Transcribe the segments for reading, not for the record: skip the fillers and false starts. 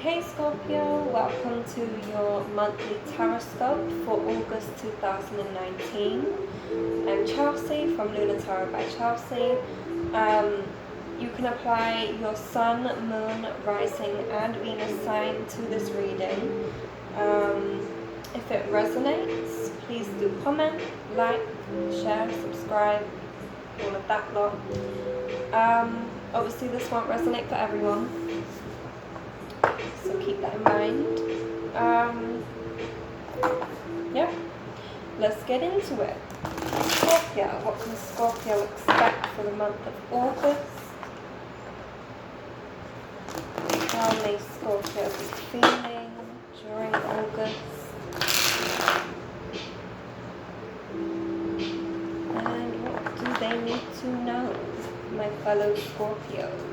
Hey Scorpio, welcome to your monthly tarotscope for August 2019. I'm Chelsea from Lunar Tarot by Chelsea. You can apply your Sun, Moon, Rising and Venus sign to this reading. If it resonates, please do comment, like, share, subscribe, all of that lot. Obviously this won't resonate for everyone, so keep that in mind. Yeah, let's get into it. Scorpio, what can Scorpio expect for the month of August? How may Scorpio be feeling during August? And what do they need to know, my fellow Scorpios?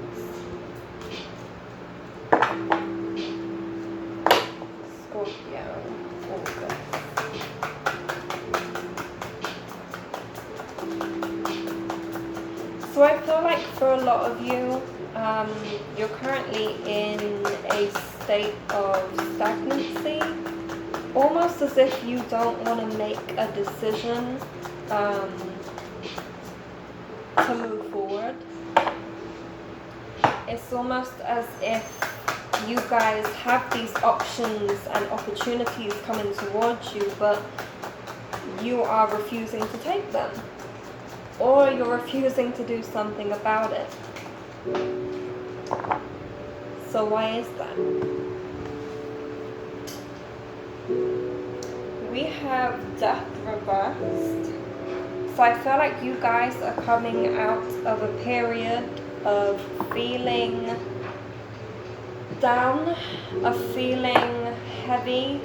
Scorpio, August. So I feel like for a lot of you, you're currently in a state of stagnancy, almost as if you don't want to make a decision to move forward. It's almost as if you guys have these options and opportunities coming towards you, but you are refusing to take them, or you're refusing to do something about it. So why is that? We have Death reversed. So I feel like you guys are coming out of a period of feeling down, of feeling heavy,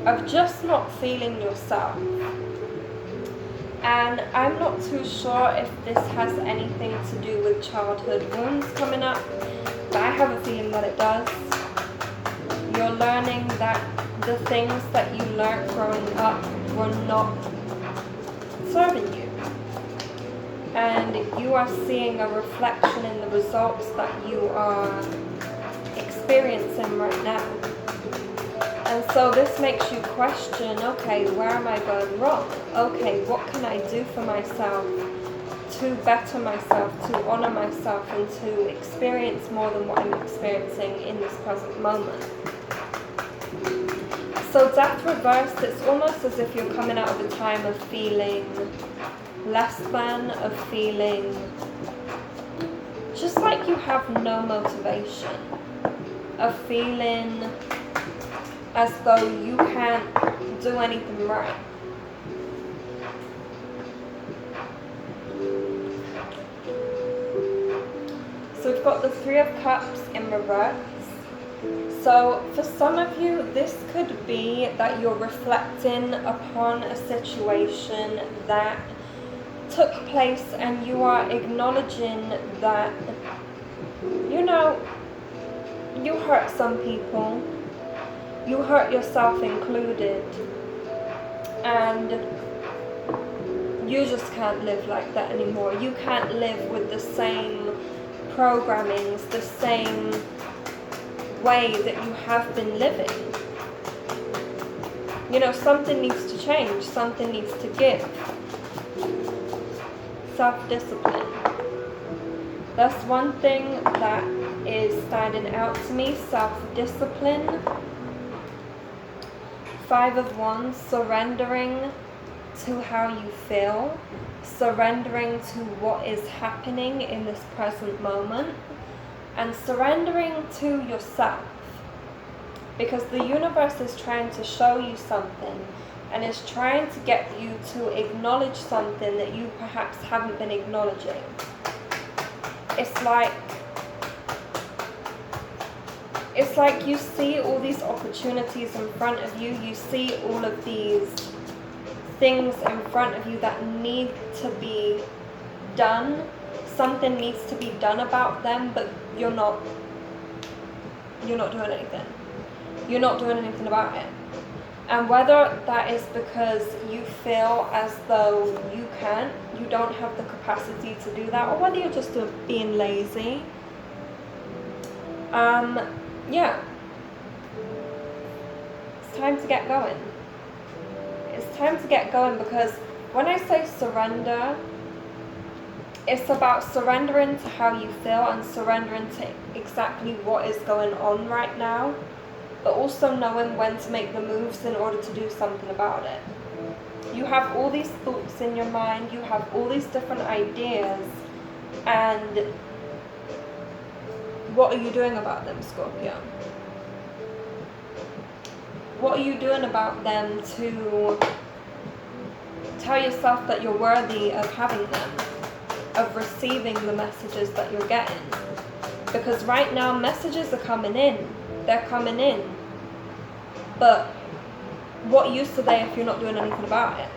of just not feeling yourself. And I'm not too sure if this has anything to do with childhood wounds coming up, but I have a feeling that it does. You're learning that the things that you learned growing up were not serving you. And you are seeing a reflection in the results that you are experiencing right now. And so this makes you question, okay, where am I going wrong? Okay, what can I do for myself to better myself, to honor myself, and to experience more than what I'm experiencing in this present moment? So Death reversed, it's almost as if you're coming out of a time of feeling less than, of feeling just like you have no motivation, of feeling as though you can't do anything right. So we've got the Three of Cups in reverse. So for some of you, this could be that you're reflecting upon a situation that took place and you are acknowledging that, you know, you hurt some people. You hurt yourself included, and you just can't live like that anymore. You can't live with the same programmings, the same way that you have been living. You know, something needs to change, something needs to give. Self-discipline. That's one thing that is standing out to me, self-discipline. Five of Wands, surrendering to how you feel, surrendering to what is happening in this present moment, and surrendering to yourself. Because the universe is trying to show you something and is trying to get you to acknowledge something that you perhaps haven't been acknowledging. It's like you see all these opportunities in front of you, you see all of these things in front of you that need to be done. Something needs to be done about them, but you're not doing anything. You're not doing anything about it. And whether that is because you feel as though you don't have the capacity to do that, or whether you're just being lazy, yeah, it's time to get going. It's time to get going, because when I say surrender, it's about surrendering to how you feel and surrendering to exactly what is going on right now, but also knowing when to make the moves in order to do something about it. You have all these thoughts in your mind, you have all these different ideas, and what are you doing about them, Scorpio? What are you doing about them to tell yourself that you're worthy of having them, of receiving the messages that you're getting? Because right now messages are coming in, they're coming in, but what use are they if you're not doing anything about it?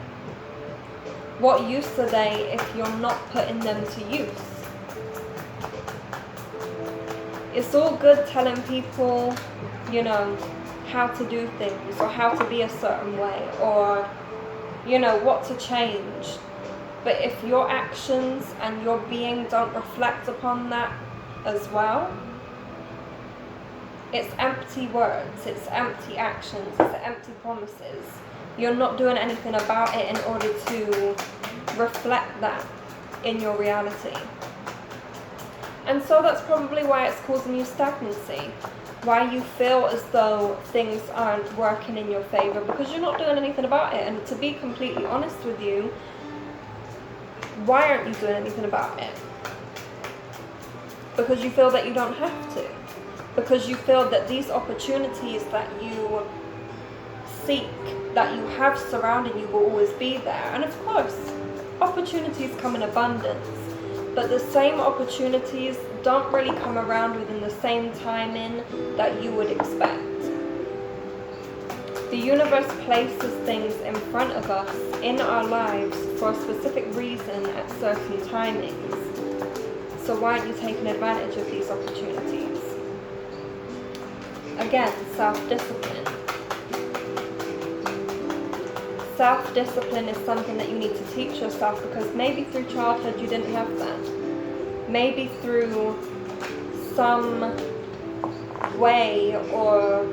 What use are they if you're not putting them to use? It's all good telling people, you know, how to do things, or how to be a certain way, or, you know, what to change. But if your actions and your being don't reflect upon that as well, it's empty words, it's empty actions, it's empty promises. You're not doing anything about it in order to reflect that in your reality. And so that's probably why it's causing you stagnancy, why you feel as though things aren't working in your favor, because you're not doing anything about it. And to be completely honest with you, why aren't you doing anything about it? Because you feel that you don't have to. Because you feel that these opportunities that you seek, that you have surrounding you, will always be there. And of course, opportunities come in abundance, but the same opportunities don't really come around within the same timing that you would expect. The universe places things in front of us in our lives for a specific reason at certain timings. So why aren't you taking advantage of these opportunities? Again, self-discipline. Self-discipline is something that you need to teach yourself, because maybe through childhood you didn't have that. Maybe through some way or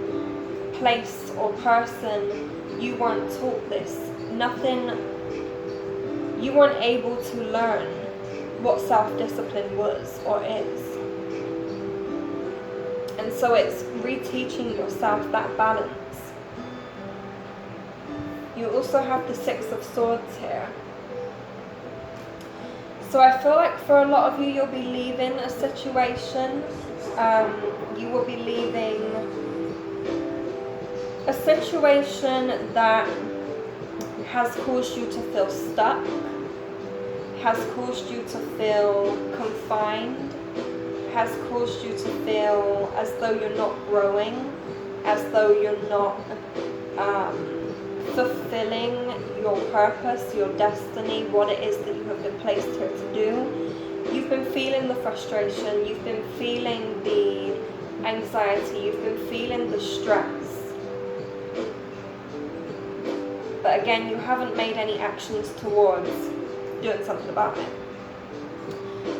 place or person you weren't taught this. You weren't able to learn what self-discipline was or is. And so it's reteaching yourself that balance. You also have the Six of Swords here. So I feel like for a lot of you, you'll be leaving a situation. You will be leaving a situation that has caused you to feel stuck, has caused you to feel confined, has caused you to feel as though you're not growing, as though you're not fulfilling your purpose, your destiny, what it is that you have been placed here to do. You've been feeling the frustration, you've been feeling the anxiety, you've been feeling the stress. But again, you haven't made any actions towards doing something about it.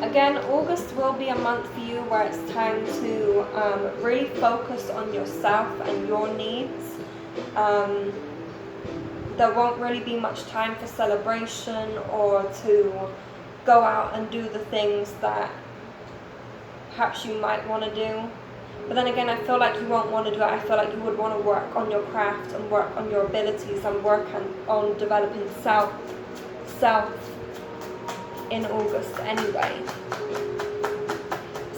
Again, August will be a month for you where it's time to really focus on yourself and your needs. There won't really be much time for celebration or to go out and do the things that perhaps you might want to do. But then again, I feel like you won't want to do it. I feel like you would want to work on your craft and work on your abilities and work on developing self in August anyway.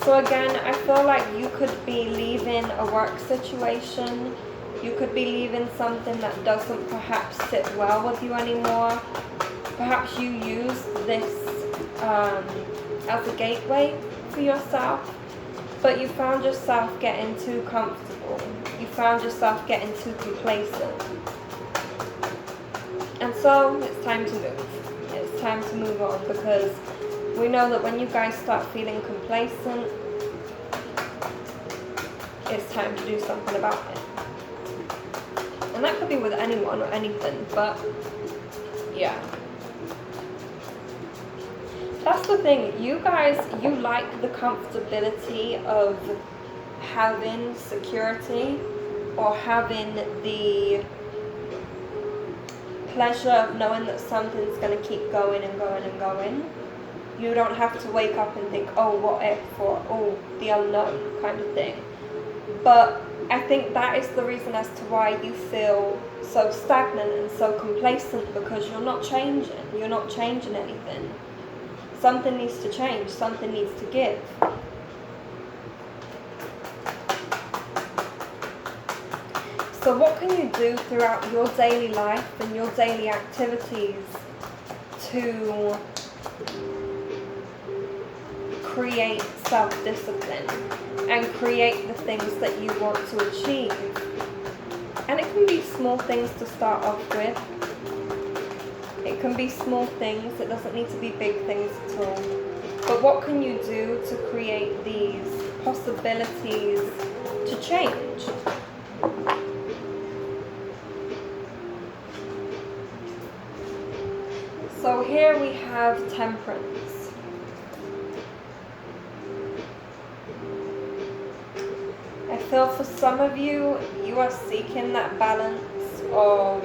So again, I feel like you could be leaving a work situation. You could be leaving something that doesn't perhaps sit well with you anymore. Perhaps you use this as a gateway for yourself, but you found yourself getting too comfortable. You found yourself getting too complacent. And so it's time to move. It's time to move on, because we know that when you guys start feeling complacent, it's time to do something about it. And that could be with anyone or anything, but yeah. That's the thing, you guys, you like the comfortability of having security or having the pleasure of knowing that something's going to keep going and going and going. You don't have to wake up and think, oh, what if, or oh, the unknown kind of thing. But I think that is the reason as to why you feel so stagnant and so complacent, because you're not changing. You're not changing anything. Something needs to change. Something needs to give. So what can you do throughout your daily life and your daily activities to create self-discipline and create the things that you want to achieve? And it can be small things to start off with. It can be small things. It doesn't need to be big things at all. But what can you do to create these possibilities to change? So here we have Temperance. I feel for some of you, you are seeking that balance of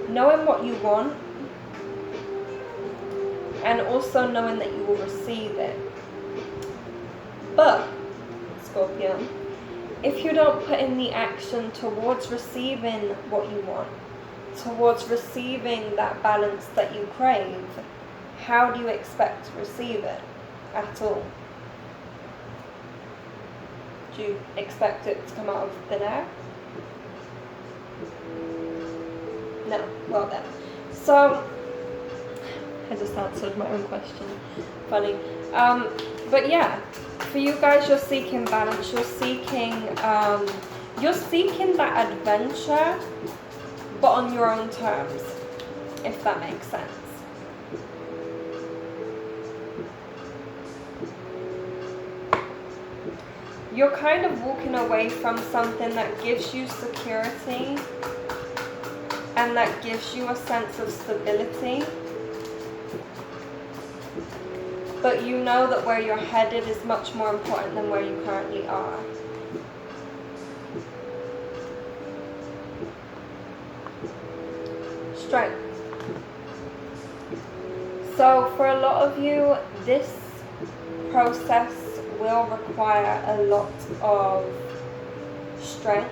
knowing what you want and also knowing that you will receive it. But, Scorpio, if you don't put in the action towards receiving what you want, towards receiving that balance that you crave, how do you expect to receive it at all? Do you expect it to come out of thin air? No. Well then. So, I just answered my own question. Funny. But yeah, for you guys, you're seeking balance. You're seeking that adventure, but on your own terms, if that makes sense. You're kind of walking away from something that gives you security and that gives you a sense of stability. But you know that where you're headed is much more important than where you currently are. Strength. So for a lot of you, this process will require a lot of strength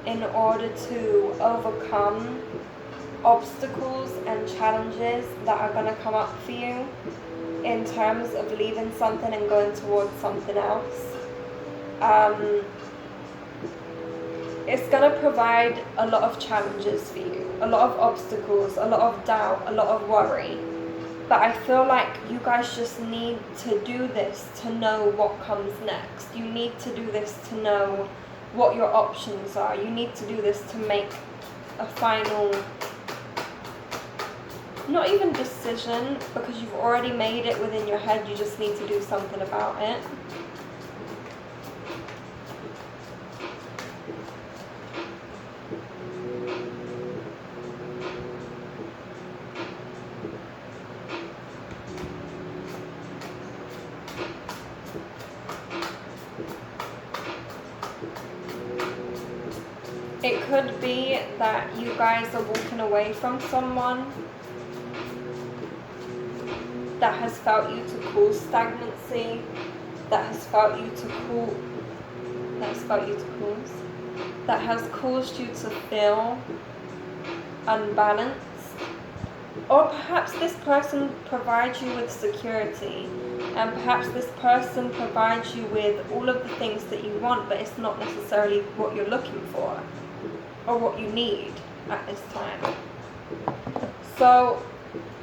in order to overcome obstacles and challenges that are going to come up for you in terms of leaving something and going towards something else. It's going to provide a lot of challenges for you, a lot of obstacles, a lot of doubt, a lot of worry. But I feel like you guys just need to do this to know what comes next. You need to do this to know what your options are. You need to do this to make a final, not even decision, because you've already made it within your head. You just need to do something about it. It could be that you guys are walking away from someone that has felt you to cause stagnancy, that has caused you to feel unbalanced. Or perhaps this person provides you with security, and perhaps this person provides you with all of the things that you want, but it's not necessarily what you're looking for or what you need at this time. So,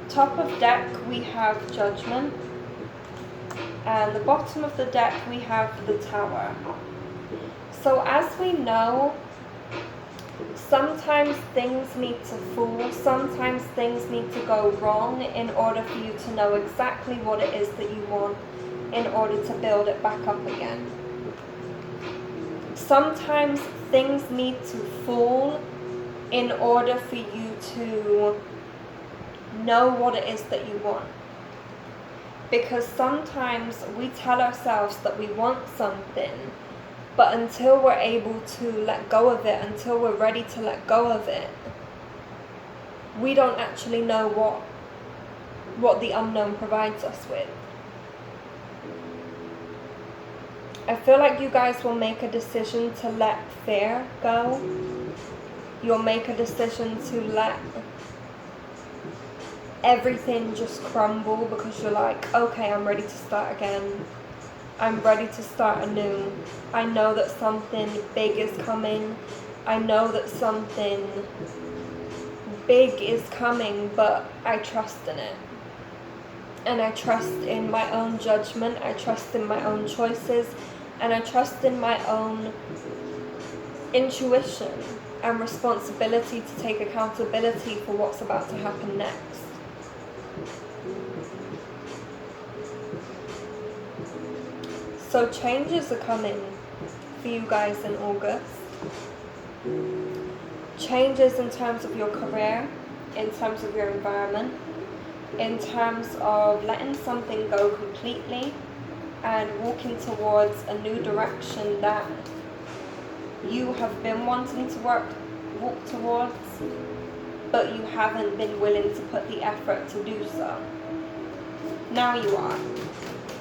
top of deck we have Judgment, and the bottom of the deck we have the Tower. So as we know, sometimes things need to fall, sometimes things need to go wrong in order for you to know exactly what it is that you want in order to build it back up again. Sometimes things need to fall in order for you to know what it is that you want. Because sometimes we tell ourselves that we want something, but until we're able to let go of it, until we're ready to let go of it, we don't actually know what the unknown provides us with. I feel like you guys will make a decision to let fear go. You'll make a decision to let everything just crumble, because you're like, okay, I'm ready to start again. I'm ready to start anew. I know that something big is coming. I know that something big is coming, but I trust in it. And I trust in my own judgment. I trust in my own choices. And I trust in my own intuition and responsibility to take accountability for what's about to happen next. So changes are coming for you guys in August. Changes in terms of your career, in terms of your environment, in terms of letting something go completely and walking towards a new direction that you have been wanting to walk towards, but you haven't been willing to put the effort to do so. Now you are.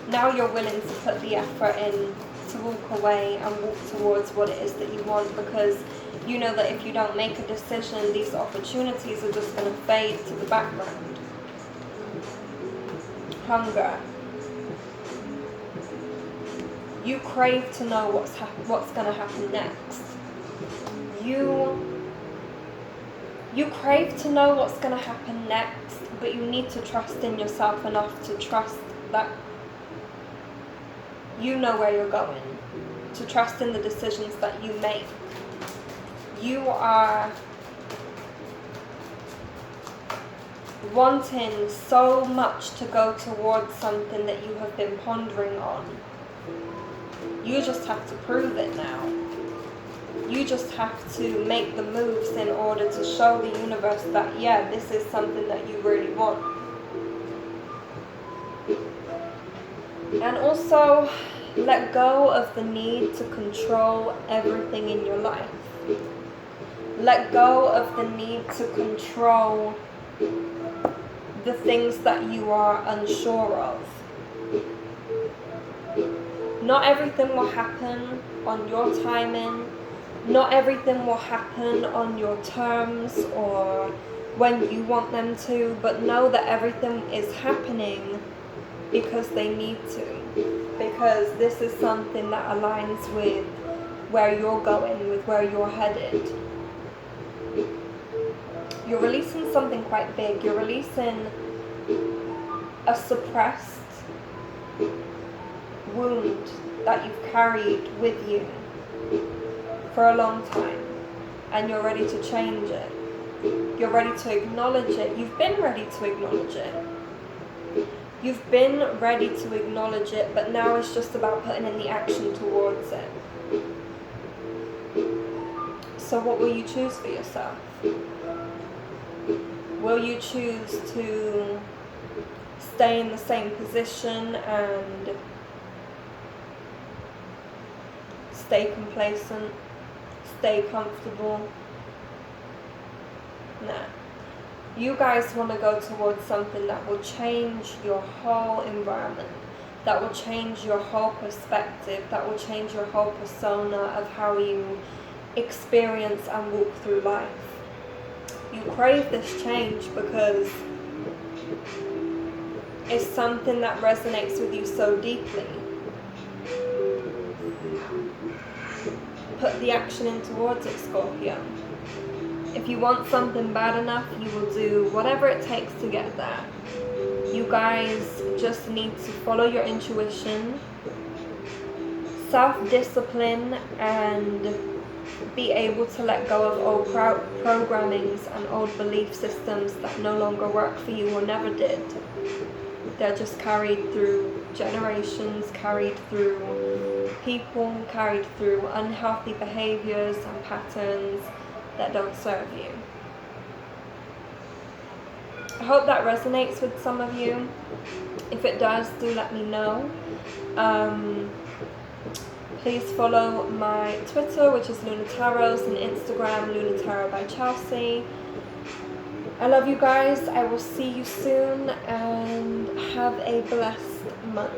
Now you're willing to put the effort in to walk away and walk towards what it is that you want, because you know that if you don't make a decision, these opportunities are just going to fade to the background. Hunger. You crave to know what's going to happen next. You crave to know what's going to happen next, but you need to trust in yourself enough to trust that you know where you're going, to trust in the decisions that you make. You are wanting so much to go towards something that you have been pondering on. You just have to prove it now. You just have to make the moves in order to show the universe that, yeah, this is something that you really want. And also, let go of the need to control everything in your life. Let go of the need to control the things that you are unsure of. Not everything will happen on your timing. Not everything will happen on your terms or when you want them to, but know that everything is happening because they need to. Because this is something that aligns with where you're going, with where you're headed. You're releasing something quite big. You're releasing a suppressed wound that you've carried with you for a long time, and you're ready to change it. You're ready to acknowledge it. You've been ready to acknowledge it. You've been ready to acknowledge it, but now it's just about putting in the action towards it. So what will you choose for yourself? Will you choose to stay in the same position and stay complacent, stay comfortable? Nah. You guys want to go towards something that will change your whole environment, that will change your whole perspective, that will change your whole persona of how you experience and walk through life. You crave this change because it's something that resonates with you so deeply. Put the action in towards it, Scorpio. If you want something bad enough, you will do whatever it takes to get there. You guys just need to follow your intuition, self-discipline, and be able to let go of old programmings and old belief systems that no longer work for you or never did. They're just carried through generations, carried through people, carried through unhealthy behaviors and patterns that don't serve you. I hope that resonates with some of you. If it does, do let me know. Please follow my Twitter, which is Luna Taros, and Instagram, Luna Tarot by Chelsea. I love you guys. I will see you soon, and have a blessed month.